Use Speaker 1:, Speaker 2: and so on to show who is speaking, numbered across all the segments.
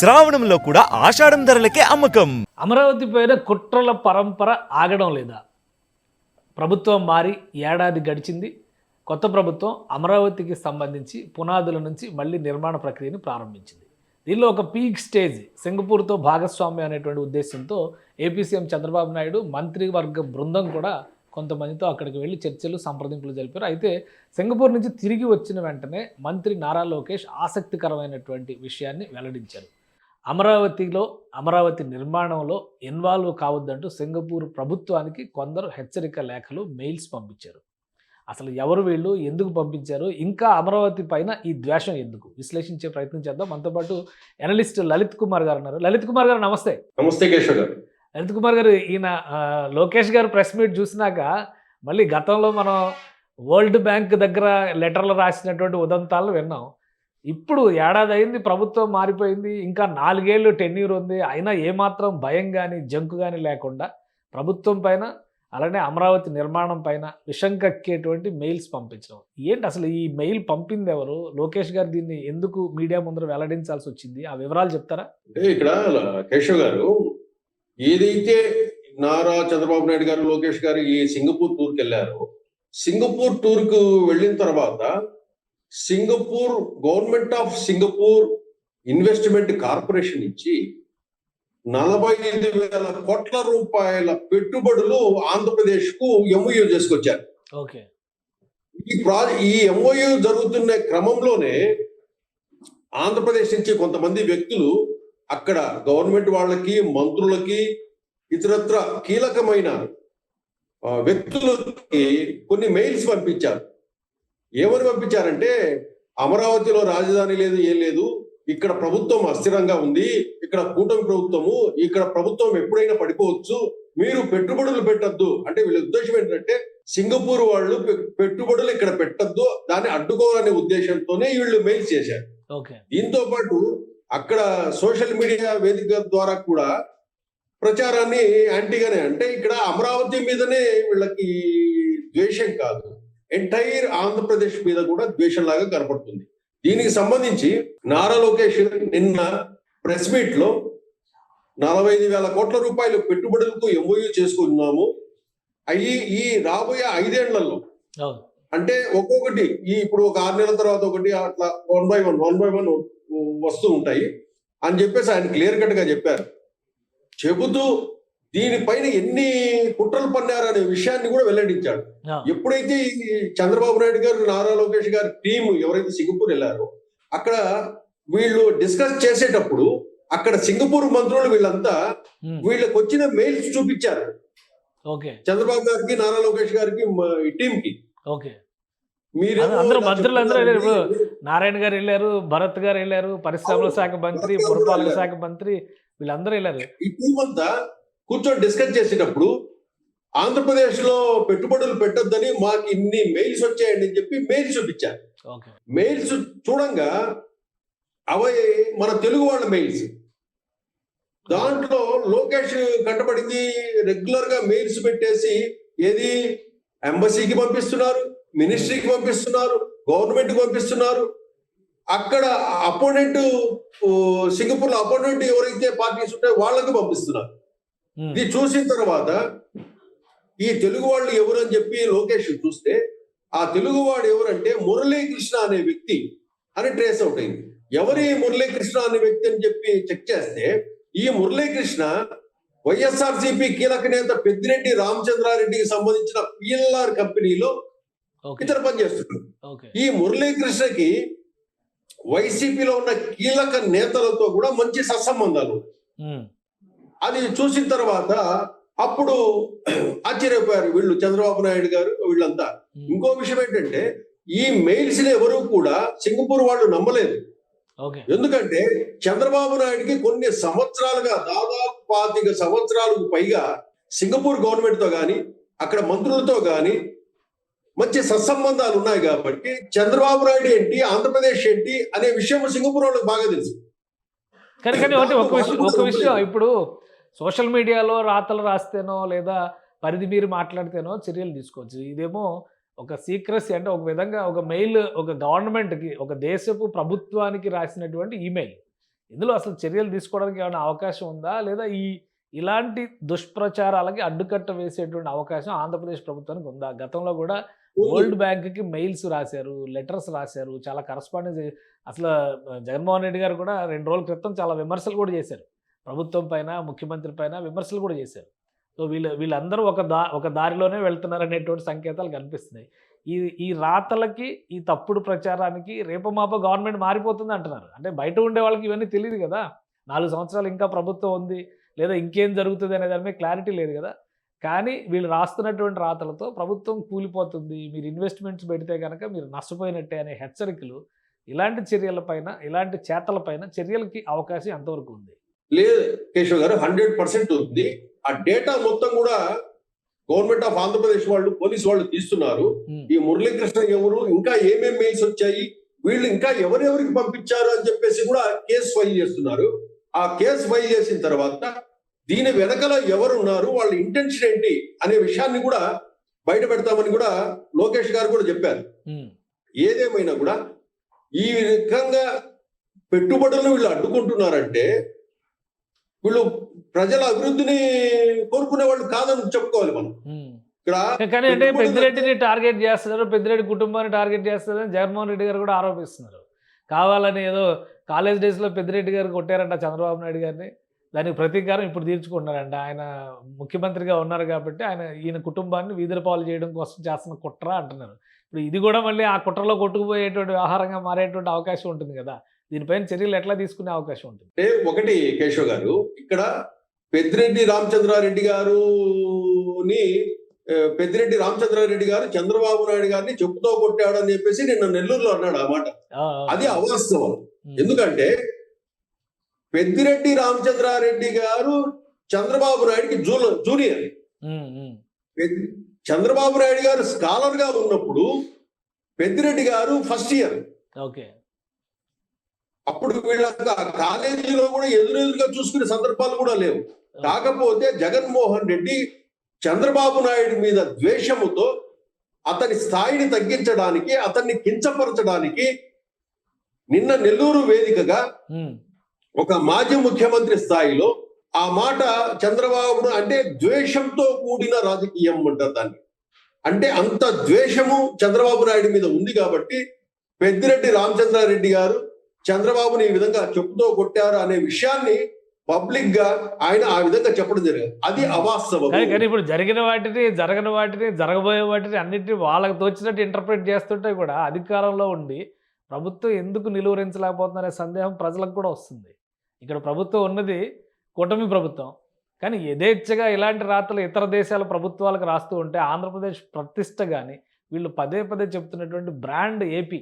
Speaker 1: శ్రావణంలో కూడా ఆషాఢం ధరలకే అమ్మకం.
Speaker 2: అమరావతి పైన కుట్రల పరంపర ఆగడం లేదా? ప్రభుత్వం మారి ఏడాది గడిచింది. కొత్త ప్రభుత్వం అమరావతికి సంబంధించి పునాదుల నుంచి మళ్ళీ నిర్మాణ ప్రక్రియను ప్రారంభించింది. దీనిలో ఒక పీక్ స్టేజ్ సింగపూర్తో భాగస్వామ్యం అనేటువంటి ఉద్దేశంతో ఏపీ సీఎం చంద్రబాబు నాయుడు మంత్రివర్గ బృందం కూడా కొంతమందితో అక్కడికి వెళ్ళి చర్చలు సంప్రదింపులు జరిపారు. అయితే సింగపూర్ నుంచి తిరిగి వచ్చిన వెంటనే మంత్రి నారా లోకేష్ ఆసక్తికరమైనటువంటి విషయాన్ని వెల్లడించారు. అమరావతి నిర్మాణంలో ఇన్వాల్వ్ కావద్దంటూ సింగపూర్ ప్రభుత్వానికి కొందరు హెచ్చరిక లేఖలు, మెయిల్స్ పంపించారు. అసలు ఎవరు వీళ్ళు, ఎందుకు పంపించారు, ఇంకా అమరావతి పైన ఈ ద్వేషం ఎందుకు, విశ్లేషించే ప్రయత్నం చేద్దాం. మనతో పాటు ఎనలిస్ట్ లలిత్ కుమార్ గారు ఉన్నారు. లలిత్ కుమార్ గారు నమస్తే.
Speaker 3: నమస్తే కేశవ్ గారు.
Speaker 2: లలిత్ కుమార్ గారు, ఈయన లోకేష్ గారు ప్రెస్ మీట్ చూసినాక మళ్ళీ గతంలో మనం వరల్డ్ బ్యాంక్ దగ్గర లెటర్లు రాసినటువంటి ఉదంతాలను విన్నాం. ఇప్పుడు ఏడాది అయింది, ప్రభుత్వం మారిపోయింది, ఇంకా 4 ఏళ్ళు టెన్యూర్ ఉంది, అయినా ఏమాత్రం భయం కానీ జంకు కానీ లేకుండా ప్రభుత్వం పైన అలానే అమరావతి నిర్మాణం పైన విషం కక్కేటువంటి మెయిల్స్ పంపించడం ఏంటి? అసలు ఈ మెయిల్ పంపింది ఎవరు? లోకేష్ గారు దీన్ని ఎందుకు మీడియా ముందర వెల్లడించాల్సి వచ్చింది? ఆ వివరాలు చెప్తారా?
Speaker 3: అంటే ఇక్కడ కేశవ్ గారు, ఏదైతే నారా చంద్రబాబు నాయుడు గారు, లోకేష్ గారు ఈ సింగపూర్ టూర్కి వెళ్ళారో, సింగపూర్ టూర్కు వెళ్ళిన తర్వాత Singapore government of Singapore investment corporation ఇచ్చి 45,000 కోట్ల రూపాయల పెట్టుబడులు ఆంధ్రప్రదేశ్ కు ఎంఓయూ చేసుకొచ్చారు.
Speaker 2: ఓకే.
Speaker 3: ఈ ఎంఓయూ జరుగుతున్న క్రమంలోనే ఆంధ్రప్రదేశ్ నుంచి కొంతమంది వ్యక్తులు అక్కడ గవర్నమెంట్ వాళ్ళకి, మంత్రులకి, ఇతరత్ర కీలకమైన వ్యక్తులకి కొన్ని మెయిల్స్ పంపించారు. ఏమని పంపించారంటే, అమరావతిలో రాజధాని లేదు, ఏం లేదు, ఇక్కడ ప్రభుత్వం అస్థిరంగా ఉంది, ఇక్కడ కూటమి ప్రభుత్వము, ఇక్కడ ప్రభుత్వం ఎప్పుడైనా పడిపోవచ్చు, మీరు పెట్టుబడులు పెట్టద్దు. అంటే వీళ్ళ ఉద్దేశం ఏంటంటే, సింగపూర్ వాళ్ళు పెట్టుబడులు ఇక్కడ పెట్టద్దు, దాన్ని అడ్డుకోవాలనే ఉద్దేశంతోనే వీళ్ళు మెయిల్ చేశారు. దీంతో పాటు అక్కడ సోషల్ మీడియా వేదిక ద్వారా కూడా ప్రచారాన్ని యాంటీగానే, అంటే ఇక్కడ అమరావతి మీదనే వీళ్ళకి ద్వేషం కాదు, ఎంటైర్ ఆంధ్రప్రదేశ్ మీద కూడా ద్వేషంలాగా కనపడుతుంది. దీనికి సంబంధించి నారా లోకేష్ నిన్న ప్రెస్ మీట్ లో 45,000 కోట్ల రూపాయలు పెట్టుబడులకు ఎంఓయూ చేసుకున్నాము, అయ్యి ఈ రాబోయే 5 ఏళ్లలో, అంటే ఒక్కొక్కటి ఇప్పుడు ఒక 6 నెలల తర్వాత ఒకటి, అట్లా 1 by 1 వస్తూ ఉంటాయి అని చెప్పేసి ఆయన క్లియర్ కట్ గా చెప్పారు. చెబుతూ దీనిపైన ఎన్ని కుట్రలు పన్నారనే విషయాన్ని కూడా వెల్లడించాడు. ఎప్పుడైతే చంద్రబాబు నాయుడు గారు, నారా లోకేష్ గారి టీం ఎవరైతే సింగపూర్ వెళ్ళారో, అక్కడ వీళ్ళు డిస్కస్ చేసేటప్పుడు అక్కడ సింగపూర్ మంత్రులు వీళ్ళంతా వీళ్ళకి వచ్చిన మెయిల్స్ చూపించారు చంద్రబాబు గారికి, నారా లోకేష్ గారికి, టీం కి.
Speaker 2: మీరు నారాయణ గారు వెళ్ళారు, భరత్ గారు వెళ్ళారు, పరిశ్రమల శాఖ మంత్రి, పురపాలక శాఖ మంత్రి, వీళ్ళందరూ వెళ్ళారు.
Speaker 3: ఈ టీం అంతా కూర్చొని డిస్కస్ చేసేటప్పుడు ఆంధ్రప్రదేశ్ లో పెట్టుబడులు పెట్టొద్దని మాకు ఇన్ని మెయిల్స్ వచ్చాయండి అని చెప్పి మెయిల్స్ చూపించారు. మెయిల్స్ చూడంగా అవి మన తెలుగు వాళ్ళ మెయిల్స్. దాంట్లో లోకేష్ కంటపడింది రెగ్యులర్ గా మెయిల్స్ పెట్టేసి, ఏది ఎంబసీకి పంపిస్తున్నారు, మినిస్ట్రీకి పంపిస్తున్నారు, గవర్నమెంట్ కి పంపిస్తున్నారు, అక్కడ అపోనెంట్ సింగపూర్ లో అపోనెంట్ ఎవరైతే పార్టీస్ ఉంటాయో వాళ్ళకి పంపిస్తున్నారు. ఇది చూసిన తర్వాత ఈ తెలుగు వాళ్ళు ఎవరని చెప్పి లోకేష్ చూస్తే, ఆ తెలుగువాడు ఎవరంటే మురళీకృష్ణ అనే వ్యక్తి అని ట్రేస్ అవుట్ అయింది. ఎవరి మురళీకృష్ణ అనే వ్యక్తి అని చెప్పి చెక్ చేస్తే, ఈ మురళీకృష్ణ వైఎస్ఆర్సీపీ కీలక నేత పెద్దిరెడ్డి రామచంద్రారెడ్డికి సంబంధించిన పిఎల్ఆర్ కంపెనీలో ఇతర పనిచేస్తున్నాడు. ఈ మురళీకృష్ణకి వైసీపీలో ఉన్న కీలక నేతలతో కూడా మంచి సత్సంబంధాలు. అది చూసిన తర్వాత అప్పుడు ఆశ్చర్యపోయారు వీళ్ళు, చంద్రబాబు నాయుడు గారు వీళ్ళంతా. ఇంకో విషయం ఏంటంటే, ఈ మెయిల్స్ ఎవరు కూడా సింగపూర్ వాళ్ళు నమ్మలేదు. ఎందుకంటే చంద్రబాబు నాయుడికి కొన్ని సంవత్సరాలుగా, దాదాపు 25 సంవత్సరాలకు పైగా సింగపూర్ గవర్నమెంట్ తో గాని, అక్కడ మంత్రులతో గాని మంచి సత్సంబంధాలు ఉన్నాయి. కాబట్టి చంద్రబాబు నాయుడు ఏంటి, ఆంధ్రప్రదేశ్ ఏంటి అనే విషయం సింగపూర్ వాళ్ళకి బాగా తెలుసు.
Speaker 2: కానీ ఒక విషయం, ఇప్పుడు సోషల్ మీడియాలో రాతలు రాస్తేనో లేదా పరిధి మీరు మాట్లాడితేనో చర్యలు తీసుకోవచ్చు. ఇదేమో ఒక సీక్రెసీ, అంటే ఒక విధంగా ఒక మెయిల్, ఒక గవర్నమెంట్కి, ఒక దేశపు ప్రభుత్వానికి రాసినటువంటి ఈమెయిల్. ఇందులో అసలు చర్యలు తీసుకోవడానికి ఏమైనా అవకాశం ఉందా, లేదా ఇలాంటి దుష్ప్రచారాలకి అడ్డుకట్ట వేసేటువంటి అవకాశం ఆంధ్రప్రదేశ్ ప్రభుత్వానికి ఉందా? గతంలో కూడా వరల్డ్ బ్యాంక్కి మెయిల్స్ రాశారు, లెటర్స్ రాశారు, చాలా కరస్పాండెన్స్. అసలు జగన్మోహన్ రెడ్డి గారు కూడా 2 రోజుల క్రితం చాలా విమర్శలు కూడా చేశారు, ప్రభుత్వం పైన, ముఖ్యమంత్రి పైన విమర్శలు కూడా చేశారు. సో వీళ్ళందరూ ఒక దారిలోనే వెళ్తున్నారు అనేటువంటి సంకేతాలు కనిపిస్తున్నాయి. ఈ రాతలకి, ఈ తప్పుడు ప్రచారానికి రేపమాప గవర్నమెంట్ మారిపోతుంది అంటున్నారు. అంటే బయట ఉండే వాళ్ళకి ఇవన్నీ తెలియదు కదా, 4 సంవత్సరాలు ఇంకా ప్రభుత్వం ఉంది, లేదా ఇంకేం జరుగుతుంది అనే దాని మీద క్లారిటీ లేదు కదా. కానీ వీళ్ళు రాస్తున్నటువంటి రాతలతో ప్రభుత్వం కూలిపోతుంది, మీరు ఇన్వెస్ట్మెంట్స్ పెడితే కనుక మీరు నష్టపోయినట్టే అనే హెచ్చరికలు, ఇలాంటి చర్యలపైన, ఇలాంటి చేతలపైన చర్యలకి అవకాశం ఎంతవరకు ఉంది?
Speaker 3: లేదు కేశవ్ గారు, 100% ఉంది. ఆ డేటా మొత్తం కూడా గవర్నమెంట్ ఆఫ్ ఆంధ్రప్రదేశ్ వాళ్ళు, పోలీసు వాళ్ళు తీస్తున్నారు. ఈ మురళీకృష్ణ ఎవరు, ఇంకా ఏమేమి మెయిల్స్ వచ్చాయి, వీళ్ళు ఇంకా ఎవరెవరికి పంపించారు అని చెప్పేసి కూడా కేసు ఫైల్ చేస్తున్నారు. ఆ కేసు ఫైల్ చేసిన తర్వాత దీని వెనకల ఎవరున్నారు, వాళ్ళ ఇంటెన్షన్ ఏంటి అనే విషయాన్ని కూడా బయట పెడతామని కూడా లోకేష్ గారు కూడా చెప్పారు. ఏదేమైనా కూడా ఈ రకంగా పెట్టుబడులను వీళ్ళు అడ్డుకుంటున్నారంటే వీళ్ళు ప్రజల అభివృద్ధిని కోరుకునే వాళ్ళు కాదని చెప్పుకోవాలి మనం.
Speaker 2: కానీ అంటే పెద్దిరెడ్డిని టార్గెట్ చేస్తున్నారు, పెద్దిరెడ్డి కుటుంబాన్ని టార్గెట్ చేస్తున్నారని జగన్మోహన్ రెడ్డి గారు కూడా ఆరోపిస్తున్నారు. కావాలని ఏదో కాలేజ్ డేస్లో పెద్దిరెడ్డి గారు కొట్టారంట చంద్రబాబు నాయుడు గారిని, దానికి ప్రతీకారం ఇప్పుడు తీర్చుకుంటున్నారంట. ఆయన ముఖ్యమంత్రిగా ఉన్నారు కాబట్టి ఈయన కుటుంబాన్ని వీధుల పాలు చేయడం కోసం చేస్తున్న కుట్ర అంటున్నారు. ఇప్పుడు ఇది కూడా మళ్ళీ ఆ కుట్రలో కొట్టుకుపోయేటువంటి వ్యవహారంగా మారేటువంటి అవకాశం ఉంటుంది కదా. దీనిపైన చర్యలు ఎట్లా తీసుకునే అవకాశం ఉంటుంది?
Speaker 3: ఒకటి కేశవ్ గారు, ఇక్కడ పెద్దిరెడ్డి రామచంద్రారెడ్డి గారు చంద్రబాబు నాయుడు గారిని చెప్పుతో కొట్టాడు అని చెప్పేసి నిన్న నెల్లూరులో అన్నాడు. ఆ మాట అది అవాస్తవం. ఎందుకంటే పెద్దిరెడ్డి రామచంద్రారెడ్డి గారు చంద్రబాబు నాయుడికి జూనియర్. చంద్రబాబు నాయుడు గారు స్కాలర్ గా ఉన్నప్పుడు పెద్దిరెడ్డి గారు ఫస్ట్ ఇయర్.
Speaker 2: ఓకే,
Speaker 3: అప్పుడు వీళ్ళ కాలేజీలో కూడా ఎదురెదురుగా చూసుకునే సందర్భాలు కూడా లేవు. కాకపోతే జగన్మోహన్ రెడ్డి చంద్రబాబు నాయుడు మీద ద్వేషముతో అతని స్థాయిని తగ్గించడానికి, అతన్ని కించపరచడానికి నిన్న నెల్లూరు వేదికగా ఒక మాజీ ముఖ్యమంత్రి స్థాయిలో ఆ మాట చంద్రబాబు అంటే ద్వేషంతో కూడిన రాజకీయం అంటారు దాన్ని. అంటే అంత ద్వేషము చంద్రబాబు నాయుడు మీద ఉంది కాబట్టి పెద్దిరెడ్డి రామచంద్రారెడ్డి గారు చంద్రబాబుని ఈ విధంగా చెప్పుతో కొట్టారు అనే విషయాన్ని పబ్లిక్ గా ఆయన ఆ విధంగా చెప్పడం జరిగింది. అది అవాస్తవం.
Speaker 2: కానీ ఇప్పుడు జరగని వాటిని జరగబోయే వాటిని అన్నింటినీ వాళ్ళకి తోచినట్టు ఇంటర్ప్రిట్ చేస్తుంటే కూడా అధికారంలో ఉండి ప్రభుత్వం ఎందుకు నిలువరించలేకపోతుందనే సందేహం ప్రజలకు కూడా వస్తుంది. ఇక్కడ ప్రభుత్వం ఉన్నది కూటమి ప్రభుత్వం, కానీ యథేచ్ఛగా ఇలాంటి రాతలు ఇతర దేశాల ప్రభుత్వాలకు రాస్తూ ఉంటే ఆంధ్రప్రదేశ్ ప్రతిష్ట కానీ, వీళ్ళు పదే చెప్తున్నటువంటి బ్రాండ్ ఏపీ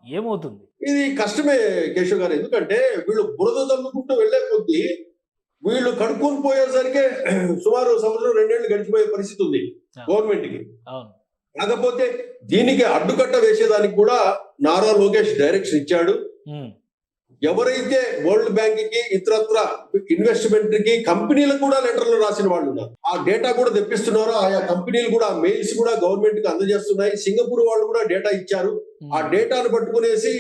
Speaker 2: ఏమవుతుంది?
Speaker 3: ఇది కష్టమే కేశవ్ గారు. ఎందుకంటే వీళ్ళు బురద తల్లుకుంటూ వెళ్లే కొద్దీ వీళ్ళు కడుక్కొని పోయేసరికి సుమారు 1-2 ఏళ్ళు గడిచిపోయే పరిస్థితి ఉంది గవర్నమెంట్ కి. కాకపోతే దీనికి అడ్డుకట్ట వేసేదానికి కూడా నారా లోకేష్ డైరెక్షన్ ఇచ్చాడు. ఎవరైతే వరల్డ్ బ్యాంక్ కి, ఇతరత్ర ఇన్వెస్ట్మెంట్ కి, కంపెనీలకు కూడా లెటర్లు రాసిన వాళ్ళు ఉన్నారు. ఆ డేటా కూడా తెప్పిస్తున్నారు. ఆయా కంపెనీలు కూడా మెయిల్స్ కూడా గవర్నమెంట్ కి అందజేస్తున్నాయి. సింగపూర్ వాళ్ళు కూడా డేటా ఇచ్చారు. ఆ డేటాను పట్టుకునేసి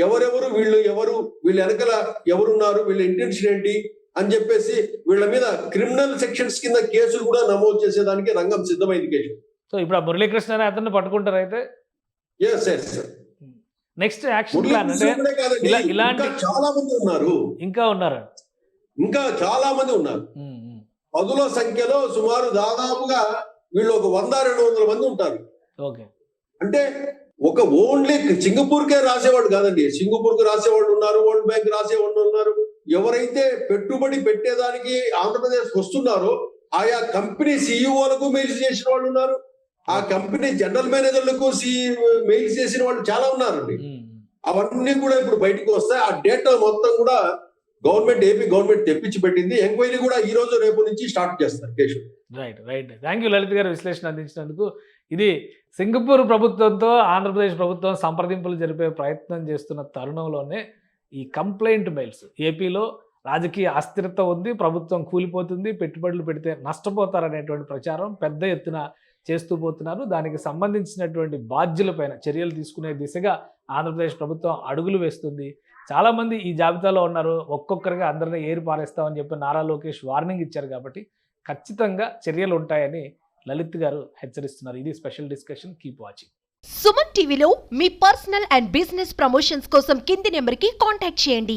Speaker 3: ఎవరెవరు, వీళ్ళ వెనకల ఎవరున్నారు, వీళ్ళ ఇంటెన్షన్ ఏంటి అని చెప్పేసి వీళ్ళ మీద క్రిమినల్ సెక్షన్స్ కింద కేసులు కూడా నమోదు చేసేదానికి రంగం సిద్ధమైంది కేసు.
Speaker 2: సో ఇప్పుడు ఆ మురళీకృష్ణ అనే అతన్ని పట్టుకుంటారు అయితే. నెక్స్ట్ యాక్షన్ ప్లాన్ అంటే ఇలాంటి
Speaker 3: చాలా మంది ఉన్నారు,
Speaker 2: ఇంకా
Speaker 3: చాలా మంది ఉన్నారు. పదుల సంఖ్యలో సుమారు దాదాపుగా వీళ్ళు ఒక 100-200 మంది ఉంటారు.
Speaker 2: ఓకే,
Speaker 3: అంటే ఒక ఓన్లీ సింగపూర్కే రాసేవాళ్ళు కాదండి, సింగపూర్ కు రాసేవాళ్ళు ఉన్నారు, వరల్డ్ బ్యాంక్ రాసేవాళ్ళు ఉన్నారు. ఎవరైతే పెట్టుబడి పెట్టేదానికి ఆంధ్రప్రదేశ్ వస్తున్నారో ఆయా కంపెనీ సిఇఓలకు మెయిల్స్ చేసిన వాళ్ళు ఉన్నారు. ఆ కంపెనీ జనరల్ మేనేజర్లకు మెయిల్స్ చేసిన వాళ్ళు చాలా ఉన్నారండి. అవన్నీ కూడా ఇప్పుడు బయటకు వస్తాయి. ఆ డేటా మొత్తం కూడా ఏపీ గవర్నమెంట్ తెప్పించి పెట్టింది. ఎంక్వైరీ కూడా ఈ రోజు రేపు నుంచి స్టార్ట్ చేస్తారు Keshav.
Speaker 2: Right. Thank you Lalit గారు విశ్లేషణ అందించినందుకు. ఇది సింగపూర్ ప్రభుత్వంతో ఆంధ్రప్రదేశ్ ప్రభుత్వం సంప్రదింపులు జరిపే ప్రయత్నం చేస్తున్న తరుణంలోనే ఈ కంప్లైంట్ మెయిల్స్, ఏపీలో రాజకీయ అస్థిరత ఉంది, ప్రభుత్వం కూలిపోతుంది, పెట్టుబడులు పెడితే నష్టపోతారనేటువంటి ప్రచారం పెద్ద ఎత్తున చేస్తూ పోతున్నారు. దానికి సంబంధించినటువంటి బాధ్యులపైన చర్యలు తీసుకునే దిశగా ఆంధ్రప్రదేశ్ ప్రభుత్వం అడుగులు వేస్తుంది. చాలామంది ఈ జాబితాలో ఉన్నారు. ఒక్కొక్కరిగా అందరినీ ఏరి పారేస్తామని చెప్పి నారా లోకేష్ వార్నింగ్ ఇచ్చారు కాబట్టి ఖచ్చితంగా చర్యలు ఉంటాయని లలిత్ గారు హెచ్చరిస్తున్నారు. ఇది special discussion. Keep watching.
Speaker 4: Suman టీవీలో మీ పర్సనల్ అండ్ బిజినెస్ ప్రమోషన్స్ కోసం కింది నెంబర్కి కాంటాక్ట్ చేయండి.